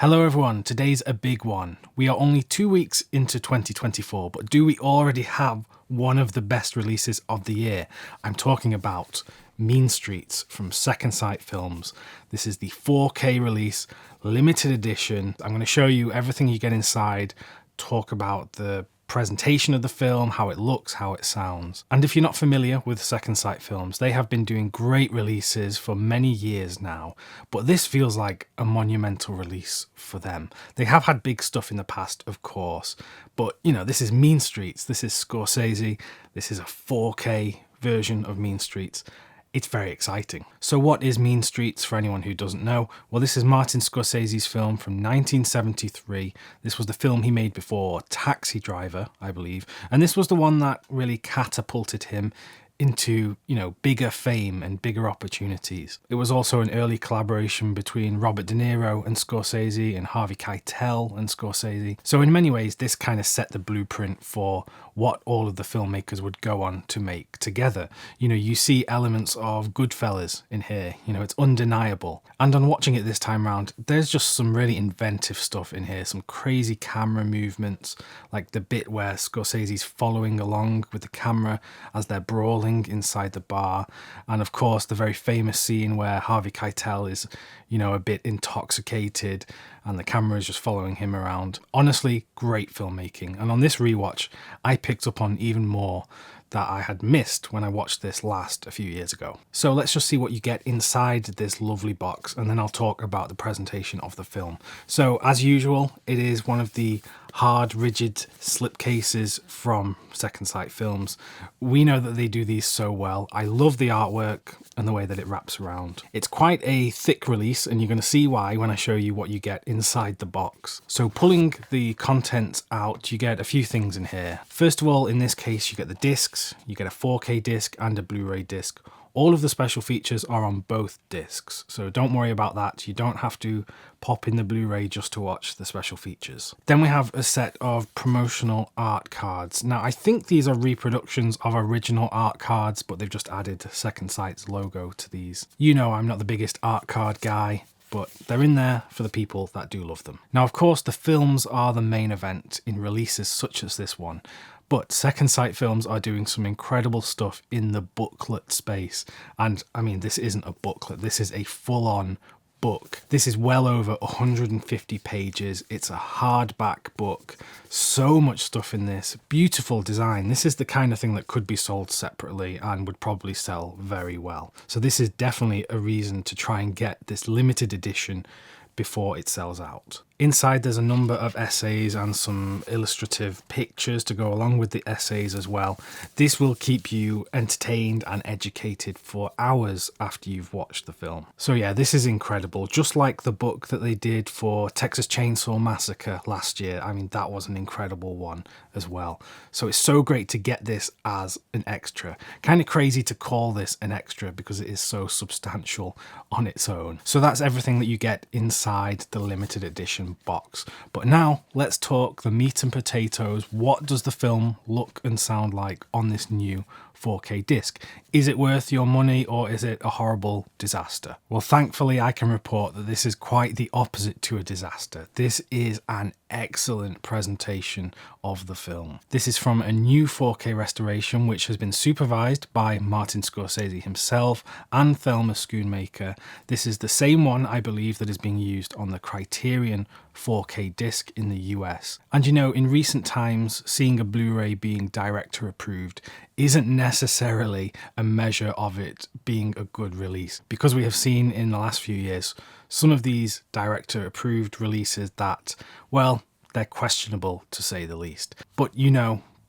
Hello everyone, today's a big one. We are only 2 weeks into 2024, but do we already have one of the best releases of the year? I'm talking about Mean Streets from Second Sight Films. This is the 4K release, limited edition. I'm going to show you everything you get inside, talk about the presentation of the film, how it looks, how it sounds. And if you're not familiar with Second Sight Films, they have been doing great releases for many years now, but this feels like a monumental release for them. They have had big stuff in the past, of course, but this is Mean Streets, this is Scorsese, this is a 4K version of Mean Streets. It's very exciting. So what is Mean Streets for anyone who doesn't know? Well, this is Martin Scorsese's film from 1973. This was the film he made before Taxi Driver, I believe. And this was the one that really catapulted him into, bigger fame and bigger opportunities. It was also an early collaboration between Robert De Niro and Scorsese and Harvey Keitel and Scorsese. So in many ways, this kind of set the blueprint for what all of the filmmakers would go on to make together. You see elements of Goodfellas in here, it's undeniable. And on watching it this time around, there's just some really inventive stuff in here, some crazy camera movements, like the bit where Scorsese's following along with the camera as they're brawling inside the bar, and of course the very famous scene where Harvey Keitel is a bit intoxicated and the camera is just following him around. Honestly, great filmmaking, and on this rewatch I picked up on even more that I had missed when I watched this last a few years ago. So let's just see what you get inside this lovely box, and then I'll talk about the presentation of the film. So as usual, it is one of the hard, rigid slipcases from Second Sight Films. We know that they do these so well. I love the artwork and the way that it wraps around. It's quite a thick release, and you're going to see why when I show you what you get inside the box. So pulling the contents out, you get a few things in here. First of all, in this case, you get the discs. You get a 4K disc and a Blu-ray disc. All of the special features are on both discs, so don't worry about that. You don't have to pop in the Blu-ray just to watch the special features. Then we have a set of promotional art cards. Now, I think these are reproductions of original art cards, but they've just added Second Sight's logo to these. I'm not the biggest art card guy, but they're in there for the people that do love them. Now, of course, the films are the main event in releases such as this one. But Second Sight Films are doing some incredible stuff in the booklet space. And I mean, this isn't a booklet, this is a full-on book. This is well over 150 pages. It's a hardback book. So much stuff in this. Beautiful design. This is the kind of thing that could be sold separately and would probably sell very well. So this is definitely a reason to try and get this limited edition before it sells out. Inside there's a number of essays and some illustrative pictures to go along with the essays as well. This will keep you entertained and educated for hours after you've watched the film. So yeah, this is incredible. Just like the book that they did for Texas Chainsaw Massacre last year. I mean, that was an incredible one as well. So it's so great to get this as an extra. Kind of crazy to call this an extra because it is so substantial on its own. So that's everything that you get inside the limited edition box. But now let's talk the meat and potatoes. What does the film look and sound like on this new 4K disc? Is it worth your money, or is it a horrible disaster? Well, thankfully I can report that this is quite the opposite to a disaster. This is an excellent presentation of the film. This is from a new 4K restoration which has been supervised by Martin Scorsese himself and Thelma Schoonmaker. This is the same one, I believe, that is being used on the Criterion 4K disc in the US. And in recent times, seeing a Blu-ray being director approved isn't necessarily a measure of it being a good release, because we have seen in the last few years some of these director approved releases that, well, they're questionable to say the least. But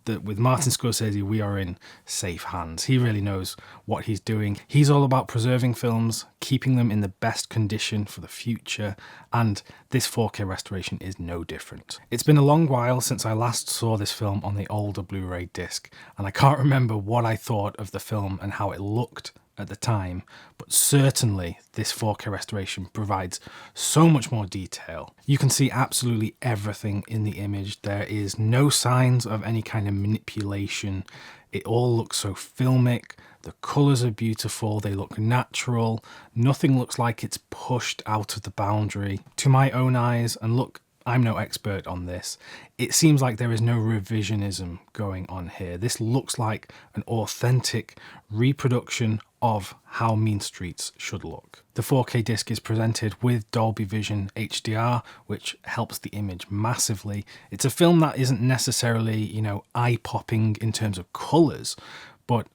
that with Martin Scorsese, we are in safe hands. He really knows what he's doing. He's all about preserving films, keeping them in the best condition for the future, and this 4K restoration is no different. It's been a long while since I last saw this film on the older Blu-ray disc, and I can't remember what I thought of the film and how it looked at the time, but certainly this 4K restoration provides so much more detail. You can see absolutely everything in the image. There is no signs of any kind of manipulation. It all looks so filmic. The colours are beautiful, they look natural, nothing looks like it's pushed out of the boundary. To my own eyes, and look, I'm no expert on this, it seems like there is no revisionism going on here. This looks like an authentic reproduction of how Mean Streets should look. The 4K disc is presented with Dolby Vision HDR, which helps the image massively. It's a film that isn't necessarily, eye-popping in terms of colours, but,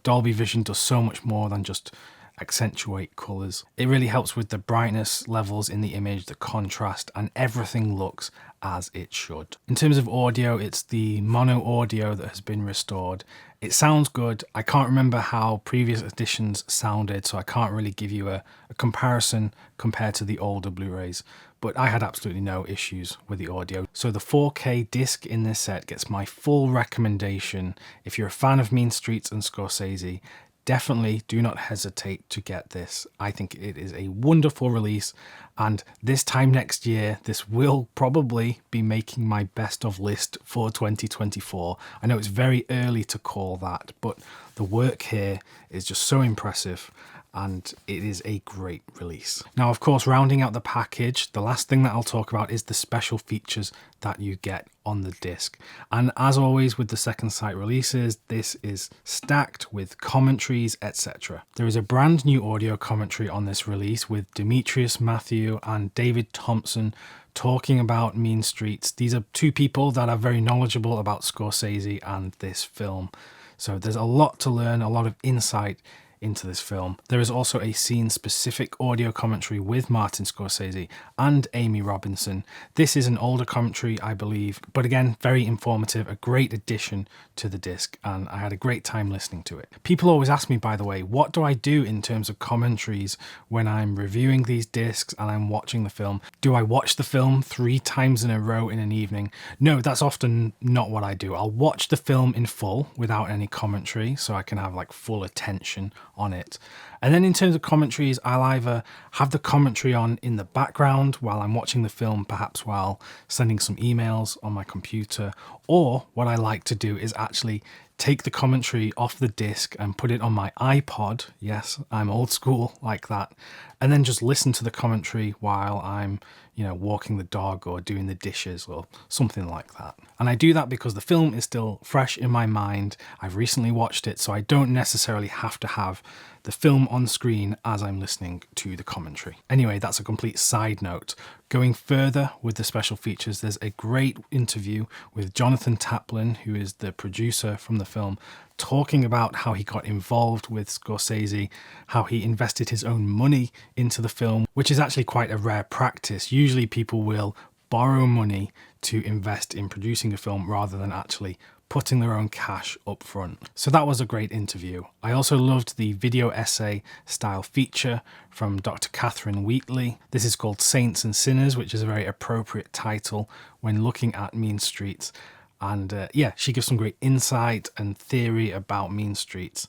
Dolby Vision does so much more than just accentuate colours. It really helps with the brightness levels in the image, the contrast, and everything looks as it should. In terms of audio, it's the mono audio that has been restored. It sounds good. I can't remember how previous editions sounded, so I can't really give you a comparison compared to the older Blu-rays, but I had absolutely no issues with the audio. So the 4K disc in this set gets my full recommendation. If you're a fan of Mean Streets and Scorsese, definitely do not hesitate to get this. I think it is a wonderful release, and this time next year, this will probably be making my best of list for 2024. I know it's very early to call that, but the work here is just so impressive, and it is a great release. Now, of course, rounding out the package, the last thing that I'll talk about is the special features that you get on the disc. And as always with the second sight releases, this is stacked with commentaries, etc. There is a brand new audio commentary on this release with Demetrius Matthew and David Thompson talking about Mean Streets. These are two people that are very knowledgeable about Scorsese and this film. So there's a lot to learn, a lot of insight into this film. There is also a scene-specific audio commentary with Martin Scorsese and Amy Robinson. This is an older commentary, I believe, but again, very informative, a great addition to the disc, and I had a great time listening to it. People always ask me, by the way, what do I do in terms of commentaries when I'm reviewing these discs and I'm watching the film? Do I watch the film 3 times in a row in an evening? No, that's often not what I do. I'll watch the film in full without any commentary, so I can have like full attention on it. And then in terms of commentaries, I'll either have the commentary on in the background while I'm watching the film, perhaps while sending some emails on my computer, or what I like to do is actually take the commentary off the disc and put it on my iPod. Yes, I'm old school like that. And then just listen to the commentary while I'm, walking the dog or doing the dishes or something like that. And I do that because the film is still fresh in my mind. I've recently watched it, so I don't necessarily have to have the film on screen as I'm listening to the commentary. Anyway, that's a complete side note. Going further with the special features, there's a great interview with Jonathan Taplin, who is the producer from the film, talking about how he got involved with Scorsese, how he invested his own money into the film, which is actually quite a rare practice. Usually people will borrow money to invest in producing a film rather than actually putting their own cash up front. So that was a great interview. I also loved the video essay style feature from Dr. Catherine Wheatley. This is called Saints and Sinners, which is a very appropriate title when looking at Mean Streets. And she gives some great insight and theory about Mean Streets.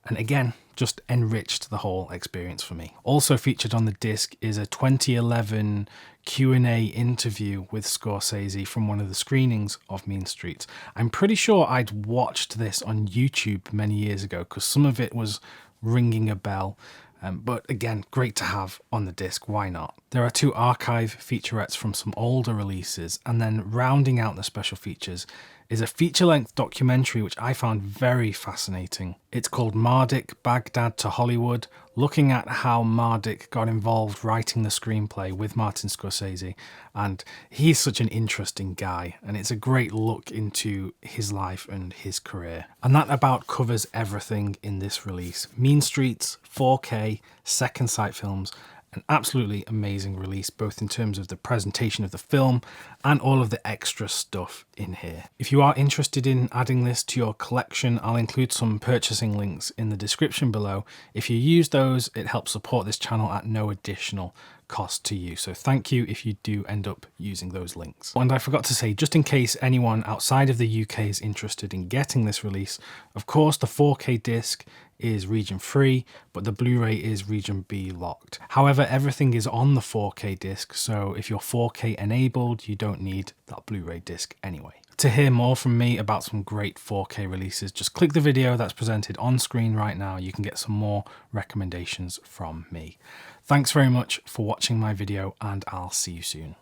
And again, just enriched the whole experience for me. Also featured on the disc is a 2011 Q&A interview with Scorsese from one of the screenings of Mean Streets. I'm pretty sure I'd watched this on YouTube many years ago because some of it was ringing a bell. But again, great to have on the disc, why not? There are 2 archive featurettes from some older releases, and then rounding out the special features is a feature-length documentary which I found very fascinating. It's called Mardik, Baghdad to Hollywood, looking at how Mardik got involved writing the screenplay with Martin Scorsese, and he's such an interesting guy, and it's a great look into his life and his career. And that about covers everything in this release. Mean Streets, 4K, Second Sight Films, an absolutely amazing release, both in terms of the presentation of the film and all of the extra stuff in here. If you are interested in adding this to your collection, I'll include some purchasing links in the description below. If you use those, it helps support this channel at no additional cost to you. So thank you if you do end up using those links. And I forgot to say, just in case anyone outside of the UK is interested in getting this release, of course the 4K disc is region free, but the Blu-ray is region B locked. However, everything is on the 4K disc, so if you're 4K enabled, you don't need that Blu-ray disc anyway. To hear more from me about some great 4K releases, just click the video that's presented on screen right now. You can get some more recommendations from me. Thanks very much for watching my video, and I'll see you soon.